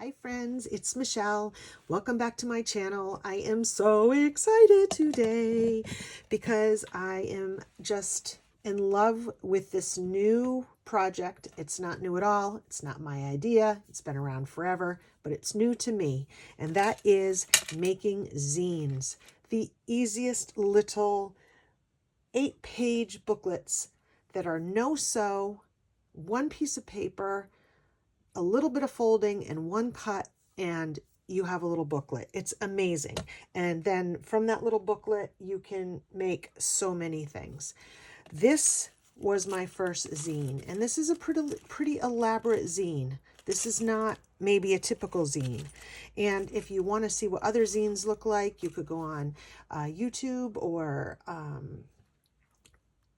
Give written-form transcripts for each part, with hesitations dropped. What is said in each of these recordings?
Hi friends, it's Michelle. Welcome back to my channel. I am so excited today because I am just in love with this new project. It's not new at all. It's not my idea. It's been around forever, but it's new to me. And that is making zines. The easiest little 8-page booklets that are no-sew, one piece of paper, a little bit of folding and one cut, and you have a little booklet. It's amazing. And then from that little booklet, you can make so many things. This was my first zine, and this is a pretty elaborate zine. This is not maybe a typical zine. And if you want to see what other zines look like, you could go on YouTube or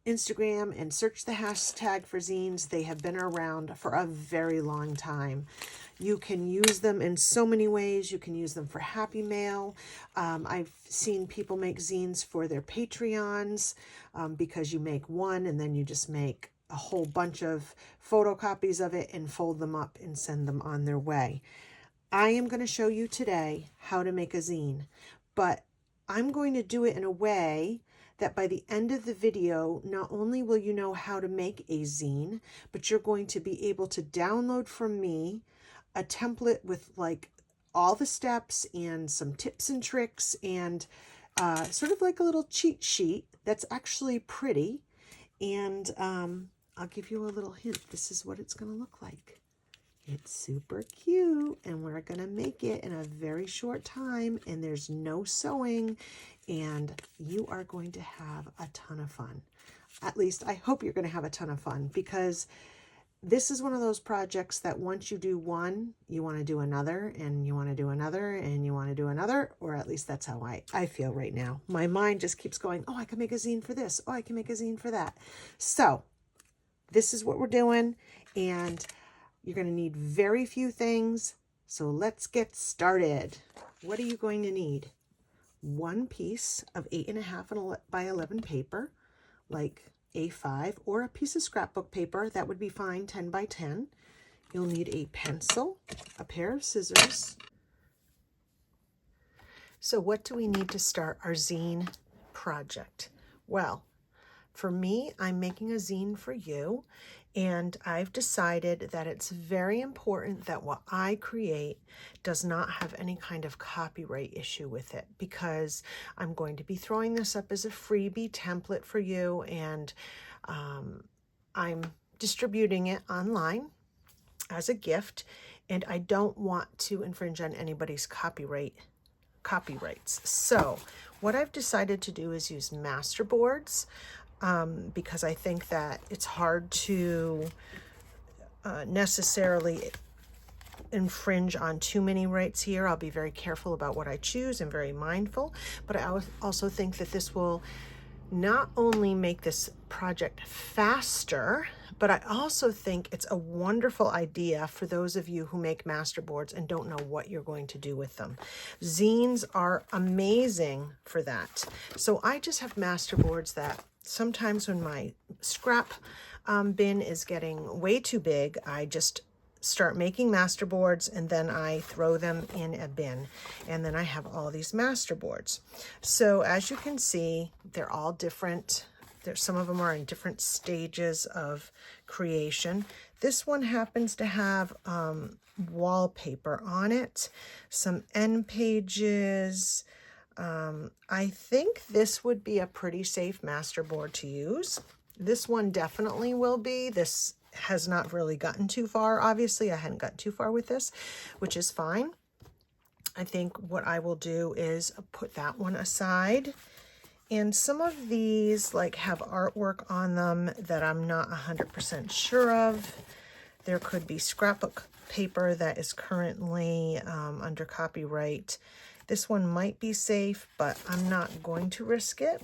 Instagram and search the hashtag for zines. They have been around for a very long time. You can use them in so many ways. You can use them for Happy Mail. I've seen people make zines for their Patreons because you make one and then you just make a whole bunch of photocopies of it and fold them up and send them on their way. I am going to show you today how to make a zine, but I'm going to do it in a way that by the end of the video, not only will you know how to make a zine, but you're going to be able to download from me a template with like all the steps and some tips and tricks and sort of like a little cheat sheet that's actually pretty. And I'll give you a little hint. This is what it's going to look like. It's super cute, and we're going to make it in a very short time, and there's no sewing, and you are going to have a ton of fun. At least I hope you're going to have a ton of fun, because this is one of those projects that once you do one, you want to do another, and you want to do another, and you want to do another, or at least that's how I feel right now. My mind just keeps going, oh, I can make a zine for this. Oh, I can make a zine for that. So this is what we're doing, and you're going to need very few things, so let's get started. What are you going to need? One piece of 8.5 by 11 paper, like A5, or a piece of scrapbook paper, that would be fine, 10 by 10. You'll need a pencil, a pair of scissors. So what do we need to start our zine project? Well, for me, I'm making a zine for you, and I've decided that it's very important that what I create does not have any kind of copyright issue with it, because I'm going to be throwing this up as a freebie template for you, and I'm distributing it online as a gift, and I don't want to infringe on anybody's copyrights. So what I've decided to do is use masterboards. Because I think that it's hard to necessarily infringe on too many rights here. I'll be very careful about what I choose and very mindful, but I also think that this will not only make this project faster, but I also think it's a wonderful idea for those of you who make masterboards and don't know what you're going to do with them. Zines are amazing for that. So I just have masterboards that sometimes when my scrap bin is getting way too big, I just start making masterboards and then I throw them in a bin, and then I have all these masterboards. So as you can see, they're all different. Some of them are in different stages of creation. This one happens to have wallpaper on it, some end pages. I think this would be a pretty safe masterboard to use. This one definitely will be. This has not really gotten too far. Obviously, I hadn't gotten too far with this, which is fine. I think what I will do is put that one aside. And some of these like have artwork on them that I'm not 100% sure of. There could be scrapbook paper that is currently under copyright. This one might be safe, but I'm not going to risk it.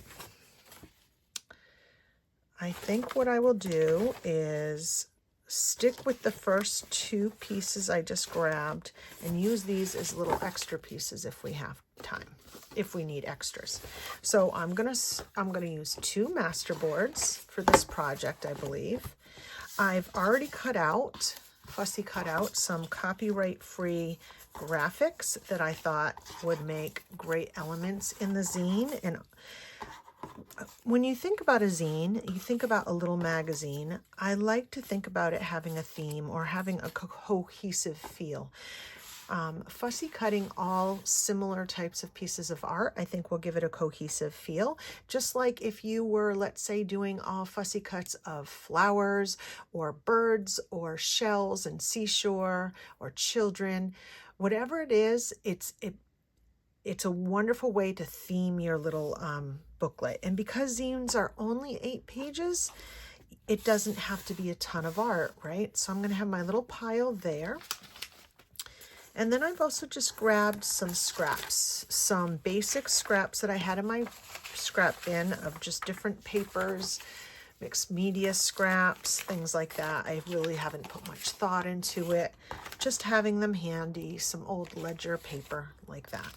I think what I will do is stick with the first two pieces I just grabbed and use these as little extra pieces if we have time, if we need extras. So I'm gonna use 2 masterboards for this project, I believe. I've already cut out fussy cut out some copyright-free graphics that I thought would make great elements in the zine. And when you think about a zine, you think about a little magazine. I like to think about it having a theme or having a cohesive feel. Fussy cutting all similar types of pieces of art, I think, will give it a cohesive feel. Just like if you were, let's say, doing all fussy cuts of flowers or birds or shells and seashore or children, whatever it is, it's a wonderful way to theme your little booklet. And because zines are only 8 pages, it doesn't have to be a ton of art, right? So I'm going to have my little pile there. And then I've also just grabbed some scraps, some basic scraps that I had in my scrap bin of just different papers, mixed media scraps, things like that. I really haven't put much thought into it, just having them handy, some old ledger paper like that.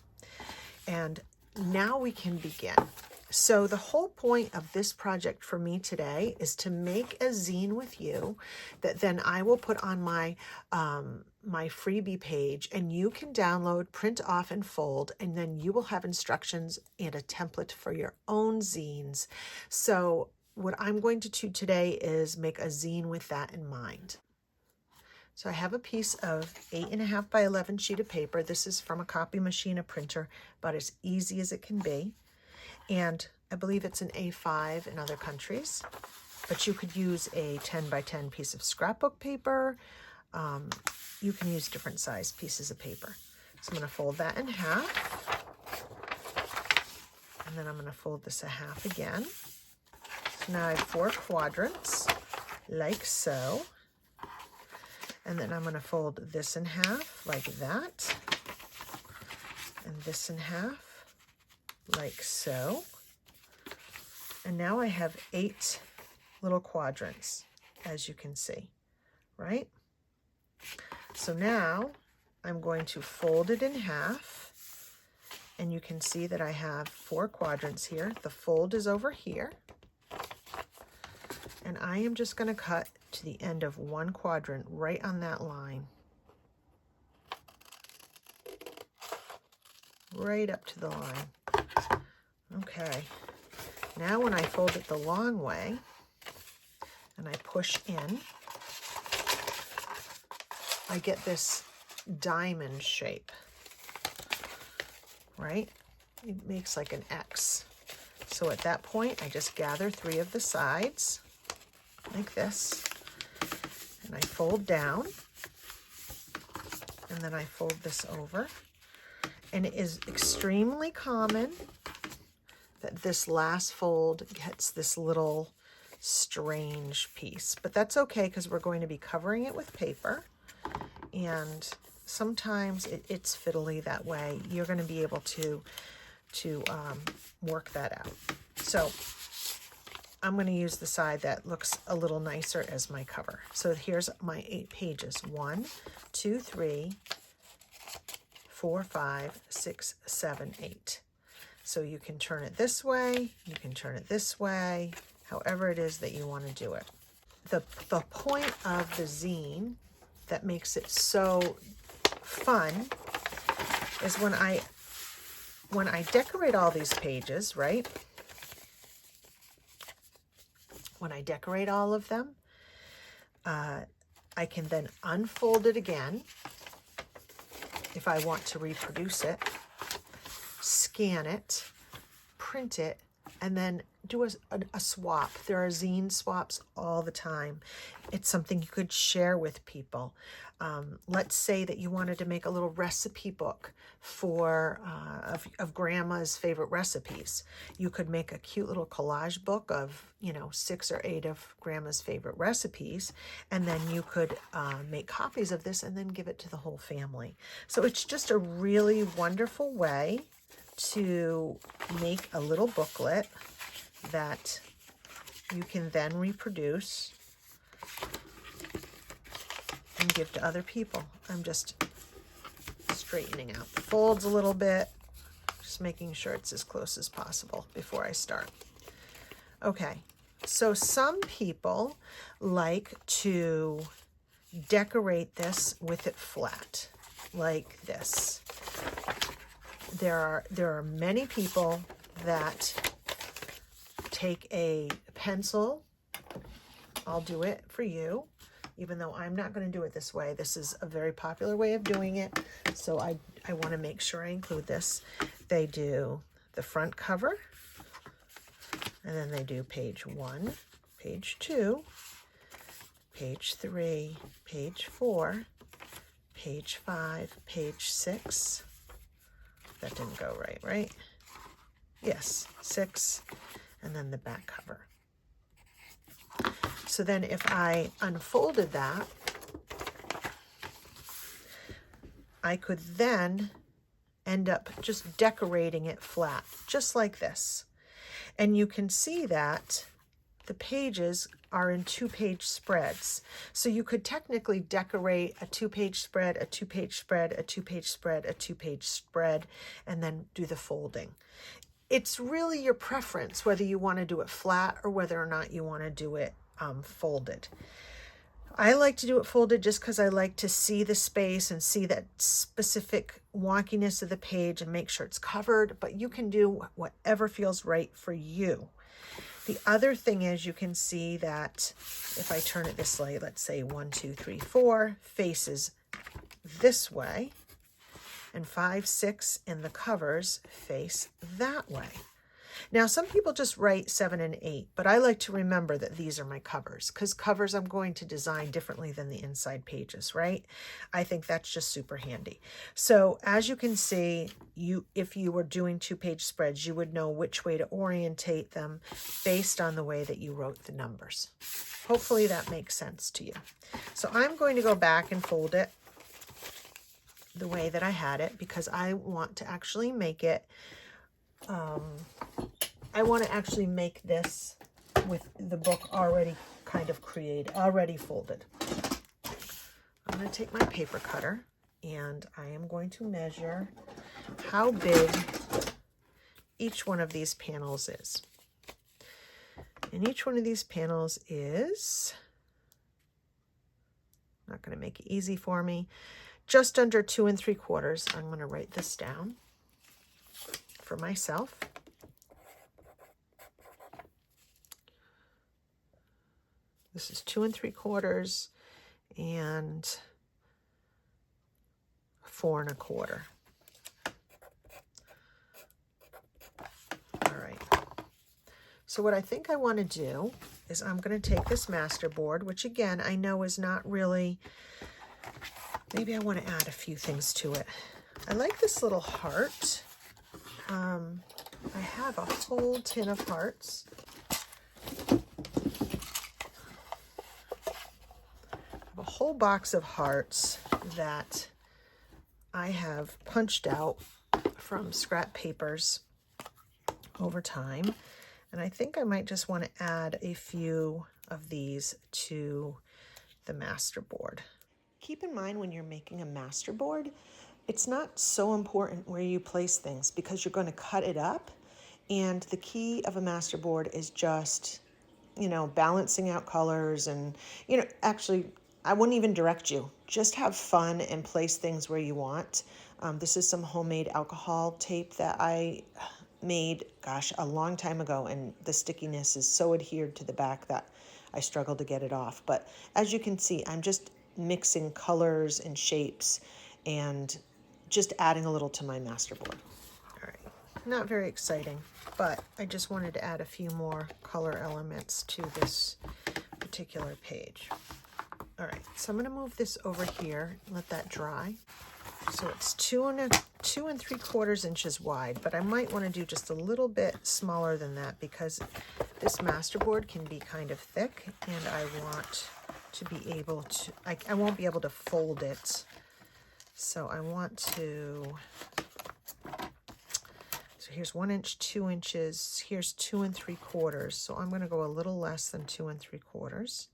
And now we can begin. So the whole point of this project for me today is to make a zine with you that then I will put on my my freebie page, and you can download, print off, and fold, and then you will have instructions and a template for your own zines. So what I'm going to do today is make a zine with that in mind. So I have a piece of 8.5 by 11 sheet of paper. This is from a copy machine, a printer, but as easy as it can be. And I believe it's an A5 in other countries, but you could use a 10 by 10 piece of scrapbook paper. You can use different size pieces of paper. So I'm going to fold that in half, and then I'm going to fold this a half again. So now I have 4 quadrants, like so. And then I'm going to fold this in half, like that, and this in half, like so. And now I have 8 little quadrants, as you can see, right? So now I'm going to fold it in half, and you can see that I have 4 quadrants here. The fold is over here, and I am just going to cut to the end of 1 quadrant right on that line, right up to the line. Okay, now when I fold it the long way and I push in, I get this diamond shape, right? It makes like an X. So at that point, I just gather 3 of the sides like this, and I fold down, and then I fold this over. And it is extremely common that this last fold gets this little strange piece, but that's okay because we're going to be covering it with paper, and sometimes it's fiddly that way. You're going to be able to work that out. So I'm going to use the side that looks a little nicer as my cover. So here's my 8 pages. 1, 2, 3, 4, 5, 6, 7, 8. So you can turn it this way, you can turn it this way, however it is that you want to do it. The point of the zine that makes it so fun is when I decorate all these pages, right? When I decorate all of them, I can then unfold it again if I want to reproduce it, scan it, print it, and then do a swap. There are zine swaps all the time. It's something you could share with people. Let's say that you wanted to make a little recipe book for of grandma's favorite recipes. You could make a cute little collage book of 6 or 8 of grandma's favorite recipes, and then you could make copies of this and then give it to the whole family. So it's just a really wonderful way to make a little booklet that you can then reproduce and give to other people. I'm just straightening out the folds a little bit, just making sure it's as close as possible before I start. Okay, so some people like to decorate this with it flat, like this. There are many people that take a pencil. I'll do it for you, even though I'm not going to do it this way. This is a very popular way of doing it, so I want to make sure I include this. They do the front cover, and then they do page 1, page 2, page 3, page 4, page 5, page 6. That didn't go right, right? Yes, 6, and then the back cover. So then if I unfolded that, I could then end up just decorating it flat, just like this. And you can see that the pages are in 2-page spreads. So you could technically decorate a 2-page spread, a 2-page spread, a 2-page spread, a 2-page spread, and then do the folding. It's really your preference whether you want to do it flat or whether or not you want to do it folded. I like to do it folded just because I like to see the space and see that specific wonkiness of the page and make sure it's covered, but you can do whatever feels right for you. The other thing is you can see that if I turn it this way, let's say 1, 2, 3, 4 faces this way, and 5, 6 in the covers face that way. Now, some people just write 7 and 8, but I like to remember that these are my covers, because covers I'm going to design differently than the inside pages, right? I think that's just super handy. So as you can see, if you were doing 2-page spreads, you would know which way to orientate them based on the way that you wrote the numbers. Hopefully that makes sense to you. So I'm going to go back and fold it the way that I had it, because I want to actually make it I want to actually make this with the book already kind of created, already folded. I'm going to take my paper cutter and I am going to measure how big each one of these panels is. And each one of these panels is, not going to make it easy for me, just under 2 3/4. I'm going to write this down for myself. This is 2 3/4 and 4 1/4. All right. So what I think I want to do is I'm going to take this master board, which again, I know is not really, maybe I want to add a few things to it. I like this little heart. I have a whole tin of hearts. A whole box of hearts that I have punched out from scrap papers over time. And I think I might just want to add a few of these to the master board. Keep in mind when you're making a master board, it's not so important where you place things because you're going to cut it up. And the key of a master board is just, balancing out colors and, actually, I wouldn't even direct you. Just have fun and place things where you want. This is some homemade alcohol tape that I made, a long time ago, and the stickiness is so adhered to the back that I struggle to get it off. But as you can see, I'm just mixing colors and shapes and just adding a little to my master board. All right, not very exciting, but I just wanted to add a few more color elements to this particular page. All right, so I'm going to move this over here and let that dry. So it's 2 3/4 inches wide, but I might want to do just a little bit smaller than that because this masterboard can be kind of thick, and I want to be able to, I won't be able to fold it. So I want to, so here's 1 inch, 2 inches, here's 2 3/4. So I'm going to go a little less than 2 3/4.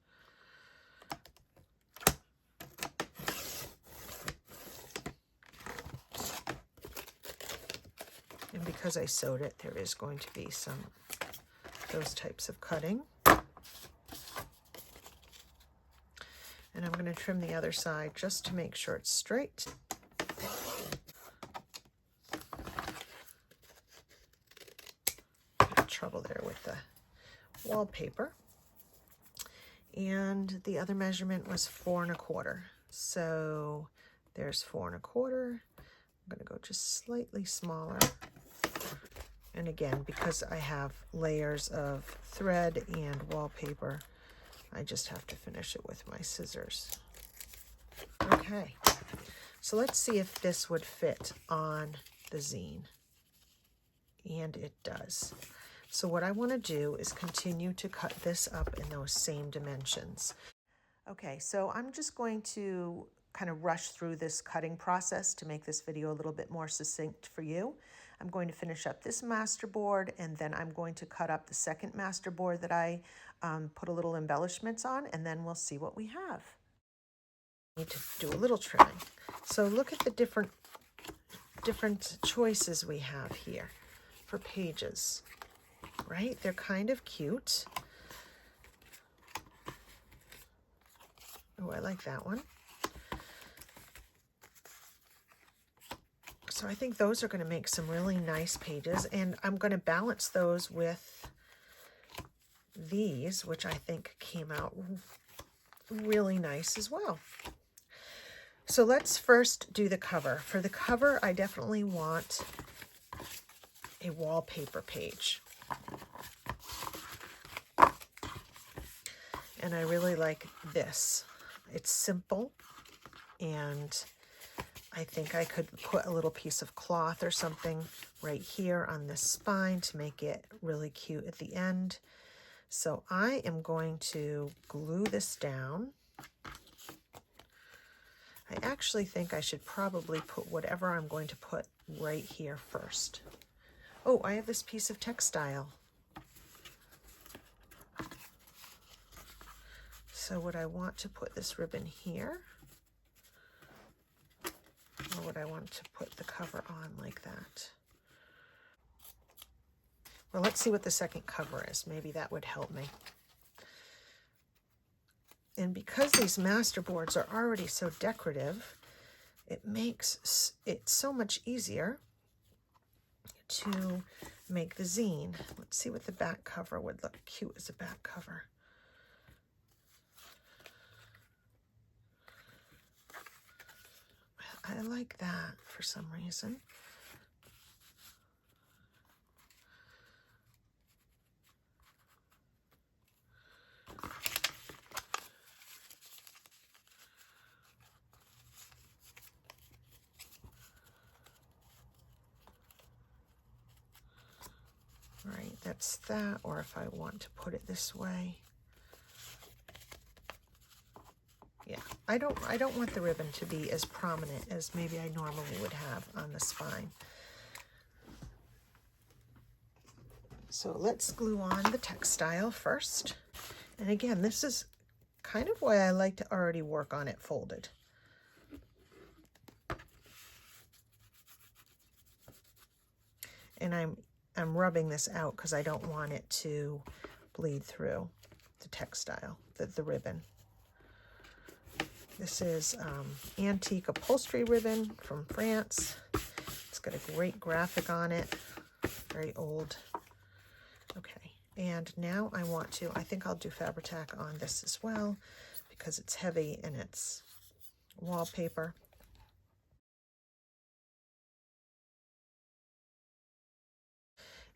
And because I sewed it, there is going to be some those types of cutting. And I'm going to trim the other side just to make sure it's straight. Trouble there with the wallpaper. And the other measurement was 4 1/4. So there's 4 1/4. I'm going to go just slightly smaller. And again, because I have layers of thread and wallpaper, I just have to finish it with my scissors. Okay, so let's see if this would fit on the zine. And it does. So what I want to do is continue to cut this up in those same dimensions. Okay, so I'm just going to kind of rush through this cutting process to make this video a little bit more succinct for you. I'm going to finish up this masterboard, and then I'm going to cut up the second masterboard that I put a little embellishments on, and then we'll see what we have. Need to do a little trimming. So look at the different choices we have here for pages, right? They're kind of cute. Oh, I like that one. So I think those are going to make some really nice pages, and I'm going to balance those with these, which I think came out really nice as well. So let's first do the cover. For the cover, I definitely want a wallpaper page. And I really like this. It's simple, and I think I could put a little piece of cloth or something right here on this spine to make it really cute at the end. So I am going to glue this down. I actually think I should probably put whatever I'm going to put right here first. Oh, I have this piece of textile. So would I want to put this ribbon here? Or would I want to put the cover on like that? Well, let's see what the second cover is. Maybe that would help me. And because these masterboards are already so decorative, it makes it so much easier to make the zine. Let's see what the back cover would look cute as a back cover. I like that for some reason. Right, that's that, or if I want to put it this way. Yeah, I don't want the ribbon to be as prominent as maybe I normally would have on the spine. So let's glue on the textile first. And again, this is kind of why I like to already work on it folded. And I'm rubbing this out because I don't want it to bleed through the textile, the ribbon. This is antique upholstery ribbon from France. It's got a great graphic on it, very old. Okay, and now I think I'll do Fabri-Tac on this as well because it's heavy and it's wallpaper.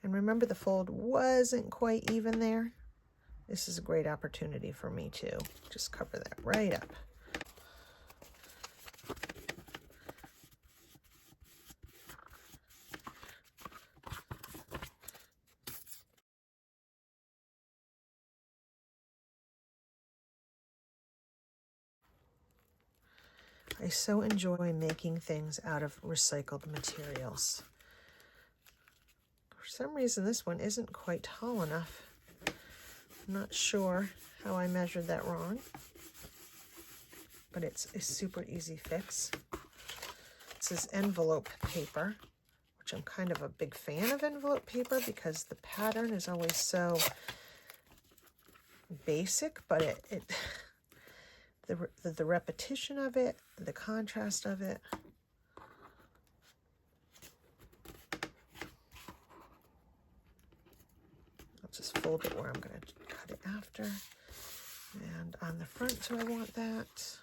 And remember, the fold wasn't quite even there. This is a great opportunity for me to just cover that right up. I so enjoy making things out of recycled materials. For some reason, this one isn't quite tall enough. I'm not sure how I measured that wrong, but it's a super easy fix. This is envelope paper, which I'm kind of a big fan of envelope paper because the pattern is always so basic, but the repetition of it, the contrast of it. I'll just fold it where I'm going to cut it after. And on the front, do I want that?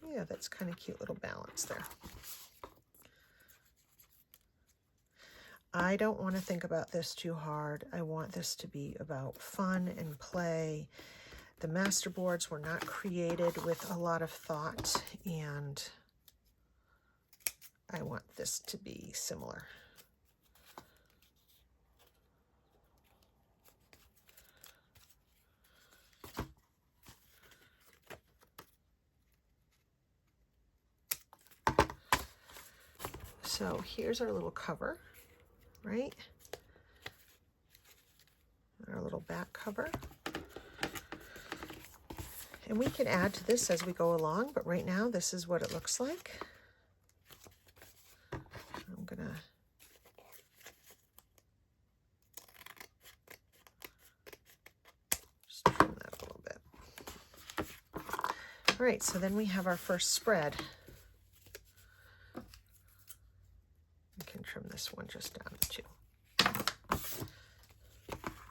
Yeah, that's kind of cute little balance there. I don't want to think about this too hard. I want this to be about fun and play. The master boards were not created with a lot of thought, and I want this to be similar. So here's our little cover, right? Our little back cover. And we can add to this as we go along, but right now this is what it looks like. I'm gonna just trim that a little bit. All right, so then we have our first spread. We can trim this one just down to 2.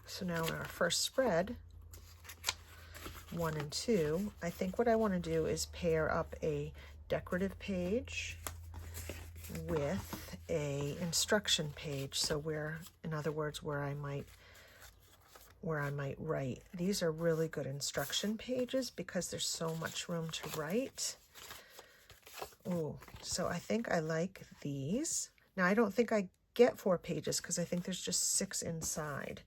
So now in our first spread, 1 and 2, I think what I want to do is pair up a decorative page with a instruction page. So where, in other words, where I might write. These are really good instruction pages because there's so much room to write. Oh, so I think I like these. Now I don't think I get 4 pages because I think there's just 6 inside.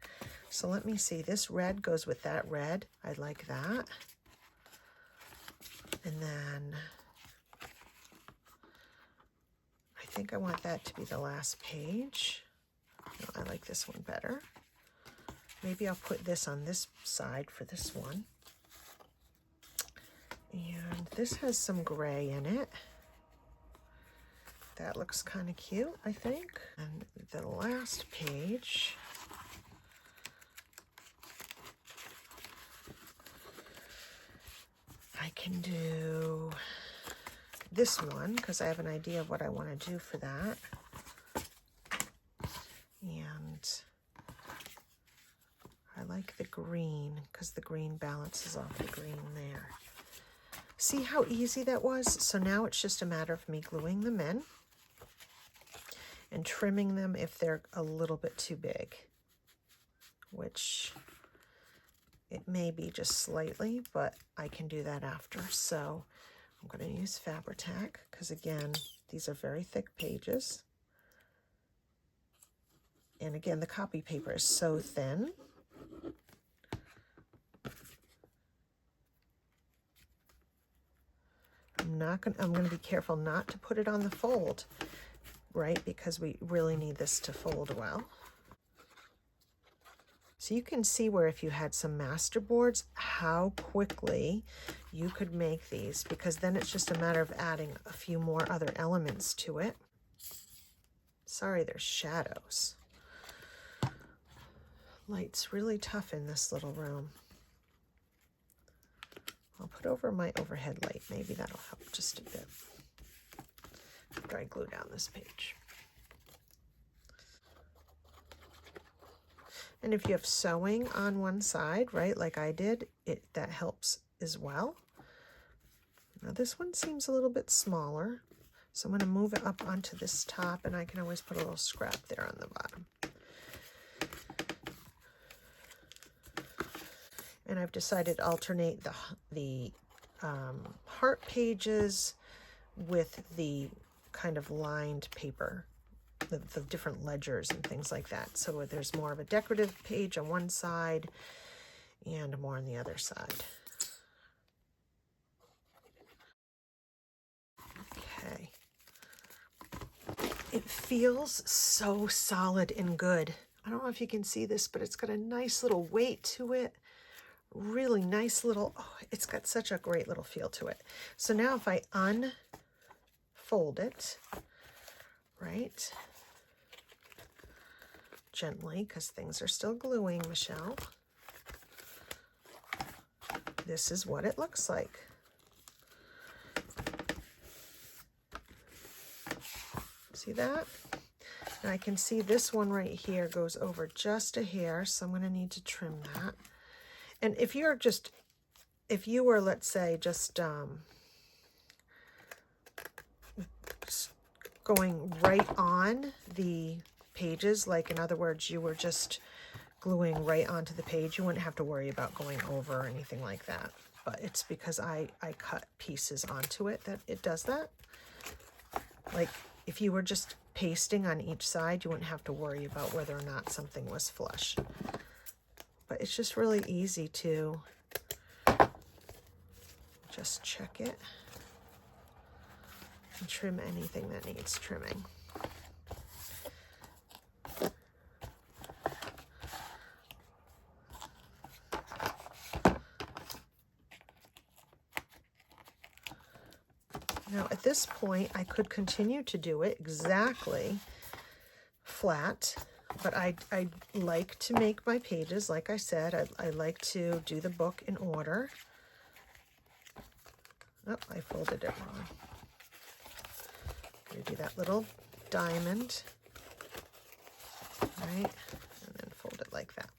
So let me see, this red goes with that red. I like that. And then I think I want that to be the last page. No, I like this one better. Maybe I'll put this on this side for this one. And this has some gray in it. That looks kind of cute, I think. And the last page, I can do this one because I have an idea of what I want to do for that. And I like the green because the green balances off the green there. See how easy that was? So now it's just a matter of me gluing them in and trimming them if they're a little bit too big, which it may be just slightly, but I can do that after. So I'm going to use Fabri-Tac because, again, these are very thick pages. And again, the copy paper is so thin. I'm going to be careful not to put it on the fold, right? Because we really need this to fold well. So you can see where if you had some master boards, how quickly you could make these, because then it's just a matter of adding a few more other elements to it. Sorry, there's shadows. Light's really tough in this little room. I'll put over my overhead light. Maybe that'll help just a bit after I glue down this page. And if you have sewing on one side, right, like I did, that helps as well. Now this one seems a little bit smaller, so I'm going to move it up onto this top, and I can always put a little scrap there on the bottom. And I've decided to alternate the heart pages with the kind of lined paper, the different ledgers and things like that. So there's more of a decorative page on one side and more on the other side. Okay. It feels so solid and good. I don't know if you can see this, but it's got a nice little weight to it. Really nice little, oh, it's got such a great little feel to it. So now if I unfold it, right, gently because things are still gluing, Michelle. This is what it looks like. See that? And I can see this one right here goes over just a hair, so I'm going to need to trim that. And if you were, let's say, just going right on the pages, like in other words, you were just gluing right onto the page, you wouldn't have to worry about going over or anything like that. But it's because I cut pieces onto it that it does that. Like if you were just pasting on each side, you wouldn't have to worry about whether or not something was flush. But it's just really easy to just check it and trim anything that needs trimming. Now at this point, I could continue to do it exactly flat, but I like to make my pages, like I said, I like to do the book in order. Oh, I folded it wrong. I'm going to do that little diamond, right, and then fold it like that.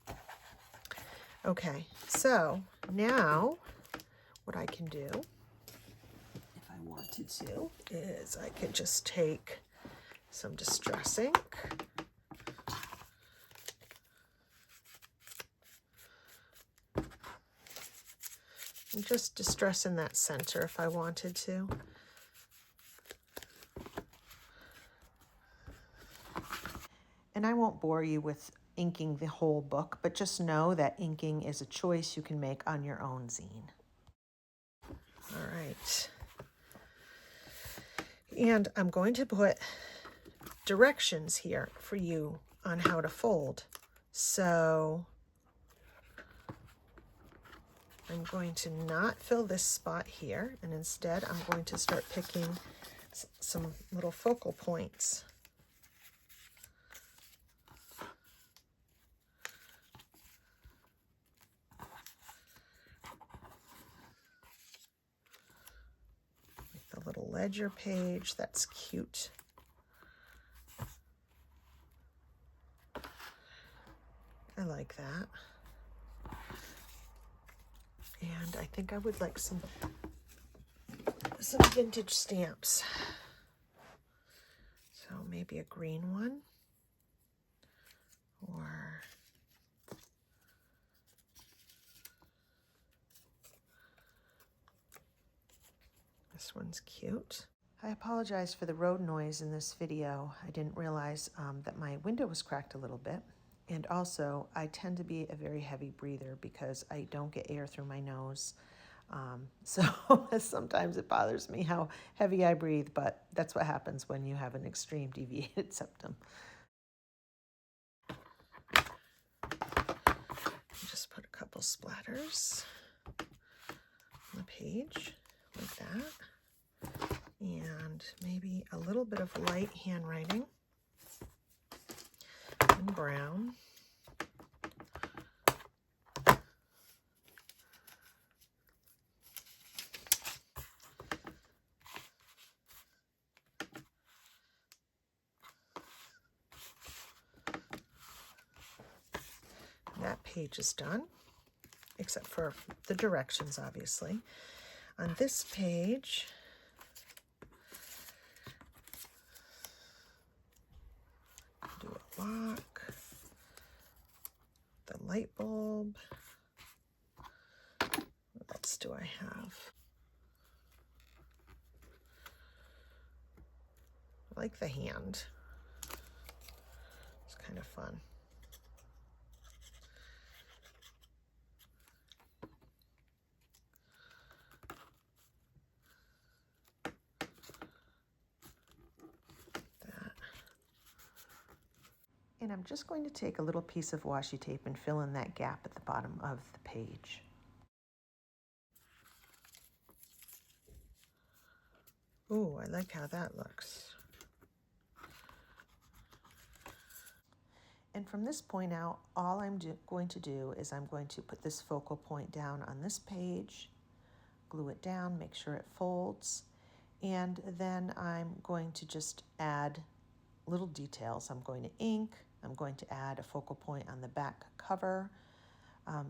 Okay, so now what I can do, if I wanted to, is I could just take some Distress ink, and just distress in that center if I wanted to. And I won't bore you with inking the whole book, but just know that inking is a choice you can make on your own zine. All right. And I'm going to put directions here for you on how to fold. So I'm going to not fill this spot here, and instead I'm going to start picking some little focal points. Like the little ledger page, that's cute. I like that. And I think I would like some vintage stamps. So maybe a green one, or this one's cute. I apologize for the road noise in this video. I didn't realize that my window was cracked a little bit. And also, I tend to be a very heavy breather because I don't get air through my nose. So sometimes it bothers me how heavy I breathe, but that's what happens when you have an extreme deviated septum. Just put a couple splatters on the page like that. And maybe a little bit of light handwriting in brown. That page is done, except for the directions, obviously. On this page, do a lock, the light bulb. What else do I have? I like the hand. It's kind of fun. And I'm just going to take a little piece of washi tape and fill in that gap at the bottom of the page. Ooh, I like how that looks. And from this point out, all I'm going to do is I'm going to put this focal point down on this page, glue it down, make sure it folds, and then I'm going to just add little details. I'm going to ink, I'm going to add a focal point on the back cover.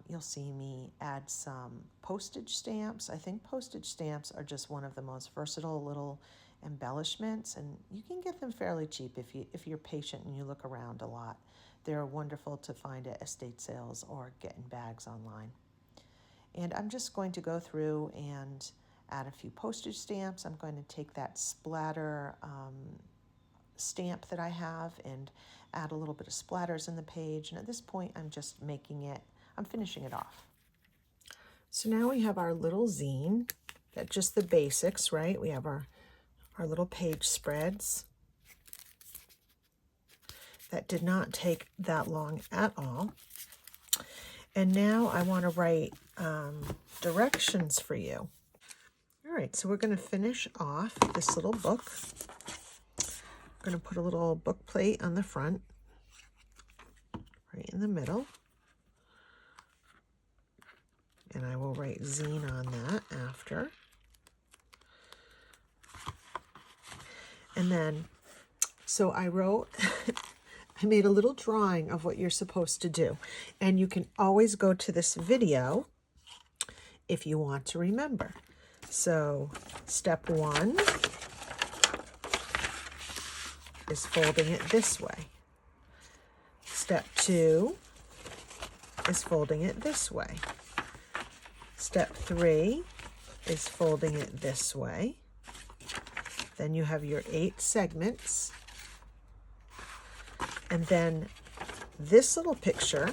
You'll see me add some postage stamps. I think postage stamps are just one of the most versatile little embellishments, and you can get them fairly cheap if you're patient and you look around a lot. They're wonderful to find at estate sales or get in bags online. And I'm just going to go through and add a few postage stamps. I'm going to take that splatter stamp that I have and add a little bit of splatters in the page. And at this point, I'm finishing it off. So now we have our little zine, just the basics, right? We have our little page spreads. That did not take that long at all. And now I want to write directions for you. All right, so we're going to finish off this little book. I'm going to put a little book plate on the front, right in the middle. And I will write zine on that after. And then, so I wrote, I made a little drawing of what you're supposed to do. And you can always go to this video if you want to remember. So step 1 is folding it this way. Step 2 is folding it this way. Step 3 is folding it this way. Then you have your 8 segments. And then this little picture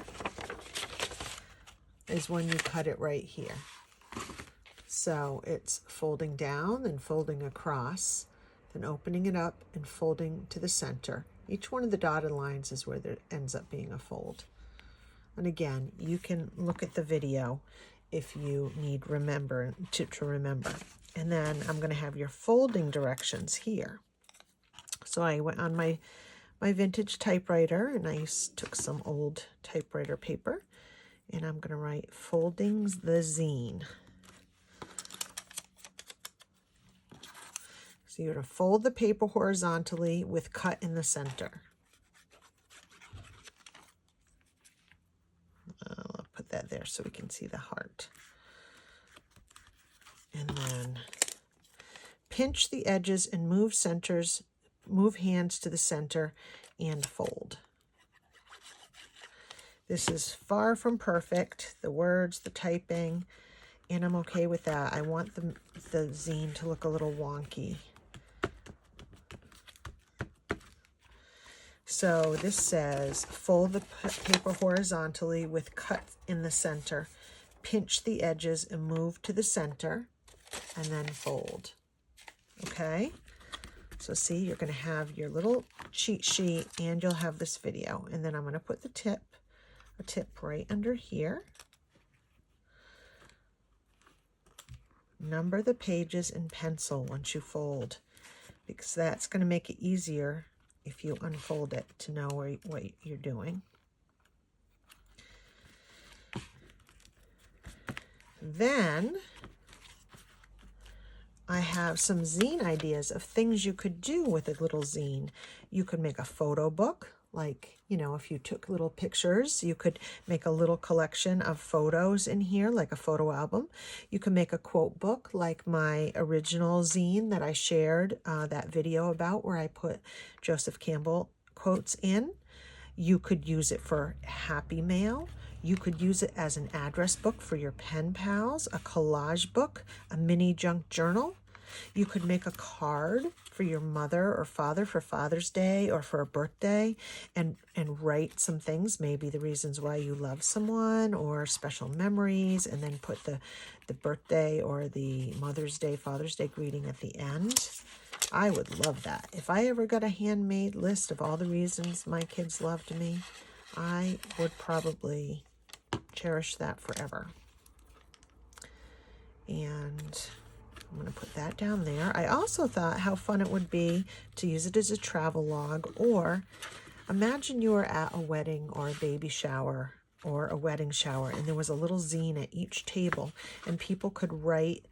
is when you cut it right here. So it's folding down and folding across, then opening it up and folding to the center. Each one of the dotted lines is where there ends up being a fold. And again, you can look at the video if you need to remember. And then I'm going to have your folding directions here. So I went on my vintage typewriter and I took some old typewriter paper and I'm going to write foldings the zine. So you're going to fold the paper horizontally with cut in the center. I'll put that there so we can see the heart. And then pinch the edges and move hands to the center and fold. This is far from perfect, the words, the typing, and I'm okay with that. I want the zine to look a little wonky. So this says, fold the paper horizontally with cut in the center, pinch the edges and move to the center, and then fold. Okay? So see, you're going to have your little cheat sheet and you'll have this video. And then I'm going to put a tip right under here. Number the pages in pencil once you fold, because that's going to make it easier if you unfold it to know what you're doing. Then I have some zine ideas of things you could do with a little zine. You could make a photo book, like, you know, if you took little pictures, you could make a little collection of photos in here, like a photo album. You can make a quote book, like my original zine that I shared that video about, where I put Joseph Campbell quotes in. You could use it for happy mail. You could use it as an address book for your pen pals, a collage book, a mini junk journal. You could make a card for your mother or father for Father's Day or for a birthday and write some things, maybe the reasons why you love someone or special memories, and then put the birthday or the Mother's Day, Father's Day greeting at the end. I would love that. If I ever got a handmade list of all the reasons my kids loved me, I would probably cherish that forever. And I'm going to put that down there. I also thought how fun it would be to use it as a travel log, or Imagine you were at a wedding or a baby shower or a wedding shower, and there was a little zine at each table, and people could write,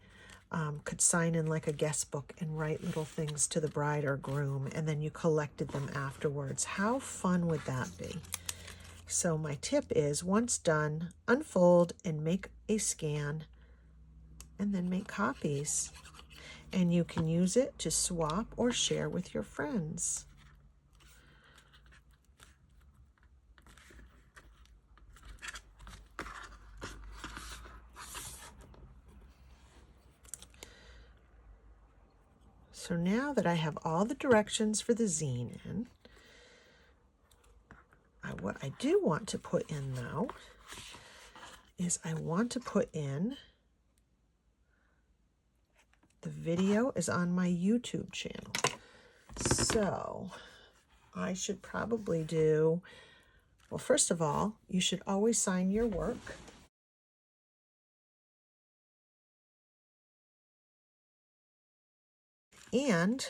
could sign in like a guest book and write little things to the bride or groom, and then you collected them afterwards. How fun would that be? So my tip is, once done, unfold and make a scan, and then make copies. And you can use it to swap or share with your friends. So now that I have all the directions for the zine in, what I do want to put in now is I want to put in the video is on my YouTube channel. So I should probably do, well, first of all, you should always sign your work. And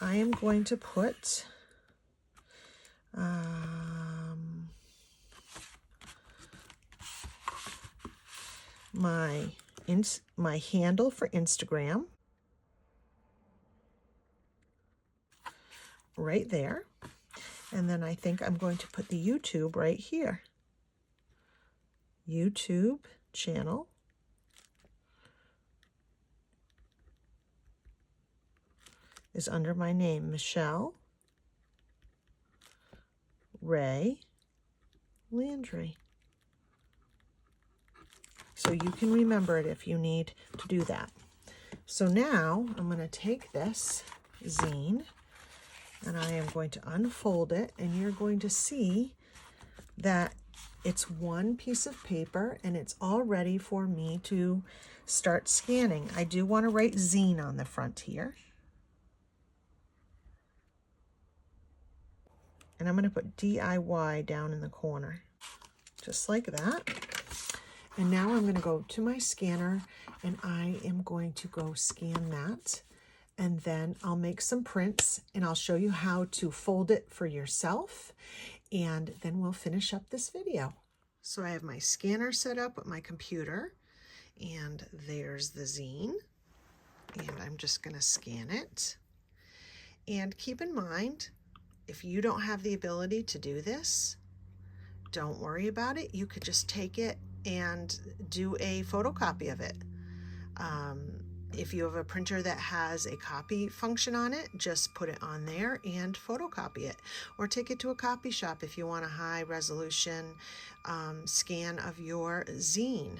I am going to put my handle for Instagram right there. And then I think I'm going to put the YouTube right here. YouTube channel. Is under my name, Michelle Ray Landry. So you can remember it if you need to do that. So now I'm going to take this zine and I am going to unfold it, and you're going to see that it's one piece of paper and it's all ready for me to start scanning. I do want to write zine on the front here. And I'm going to put DIY down in the corner, just like that. And now I'm going to go to my scanner and I am going to go scan that. And then I'll make some prints and I'll show you how to fold it for yourself. And then we'll finish up this video. So I have my scanner set up with my computer, and there's the zine. And I'm just going to scan it. And keep in mind, if you don't have the ability to do this, don't worry about it. You could just take it and do a photocopy of it. If you have a printer that has a copy function on it, just put it on there and photocopy it. Or take it to a copy shop if you want a high resolution scan of your zine.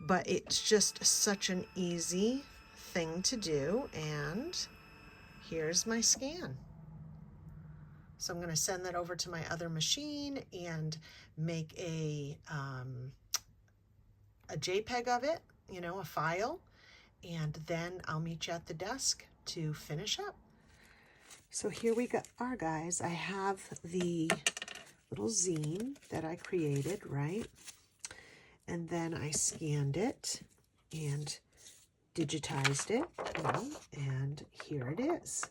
But it's just such an easy thing to do. And here's my scan. So I'm going to send that over to my other machine and make a JPEG of it, you know, a file, and then I'll meet you at the desk to finish up. So here we are, guys. I have the little zine that I created, right? And then I scanned it and digitized it, you know, and here it is.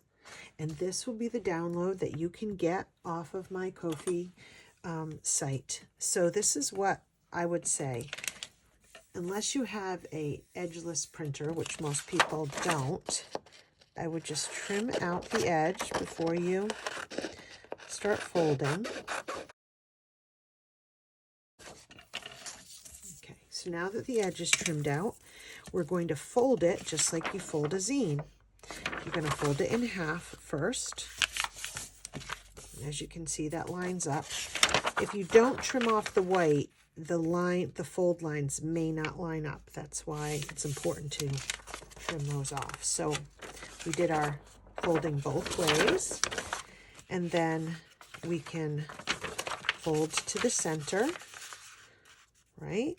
And this will be the download that you can get off of my Ko-fi site. So this is what I would say. Unless you have a edgeless printer, which most people don't, I would just trim out the edge before you start folding. Okay, so now that the edge is trimmed out, we're going to fold it just like you fold a zine. You're going to fold it in half first. And as you can see, that lines up. If you don't trim off the white, the fold lines may not line up. That's why it's important to trim those off. So we did our folding both ways, and then we can fold to the center, right?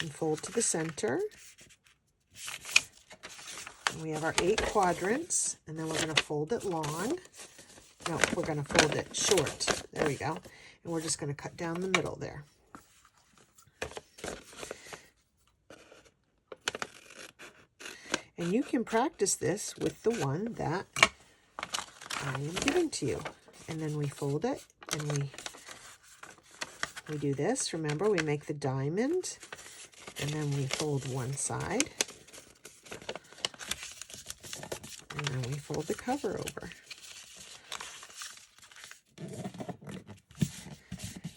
And fold to the center. And we have our 8 quadrants, and then we're going to fold it long. No, we're going to fold it short. There we go. And we're just going to cut down the middle there. And you can practice this with the one that I am giving to you. And then we fold it, and we do this. Remember, we make the diamond, and then we fold one side, and then we fold the cover over.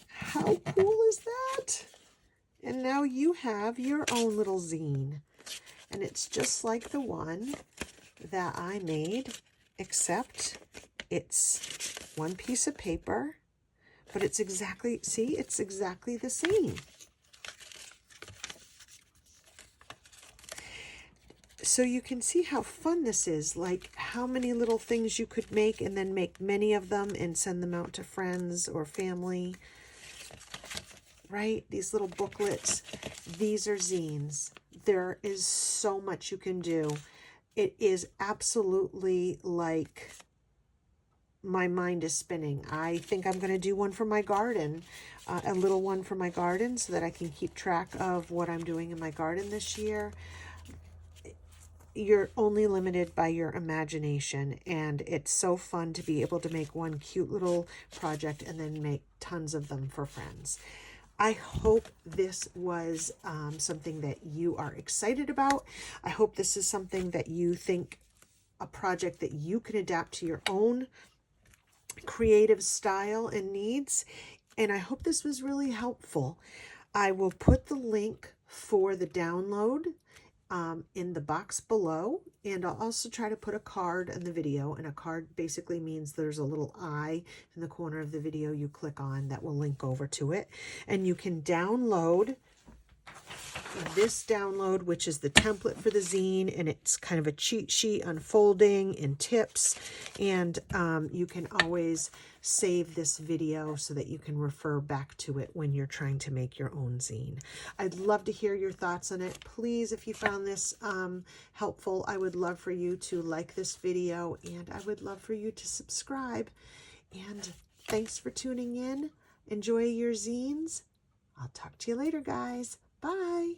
How cool is that? And now you have your own little zine. And it's just like the one that I made, except it's one piece of paper, but it's exactly, see, it's exactly the same. So you can see how fun this is, like how many little things you could make and then make many of them and send them out to friends or family. Right? These little booklets, these are zines. There is so much you can do. It is absolutely like my mind is spinning. I think I'm going to do one for my garden, a little one for my garden so that I can keep track of what I'm doing in my garden this year. You're only limited by your imagination, and it's so fun to be able to make one cute little project and then make tons of them for friends. I hope this was something that you are excited about. I hope this is something that you think, a project that you can adapt to your own creative style and needs. And I hope this was really helpful. I will put the link for the download in the box below, and I'll also try to put a card in the video, and a card basically means there's a little eye in the corner of the video you click on that will link over to it, and you can download this download, which is the template for the zine, and it's kind of a cheat sheet unfolding and tips, and you can always save this video so that you can refer back to it when you're trying to make your own zine. I'd love to hear your thoughts on it. Please, if you found this helpful, I would love for you to like this video, and I would love for you to subscribe. And thanks for tuning in. Enjoy your zines. I'll talk to you later, guys. Bye.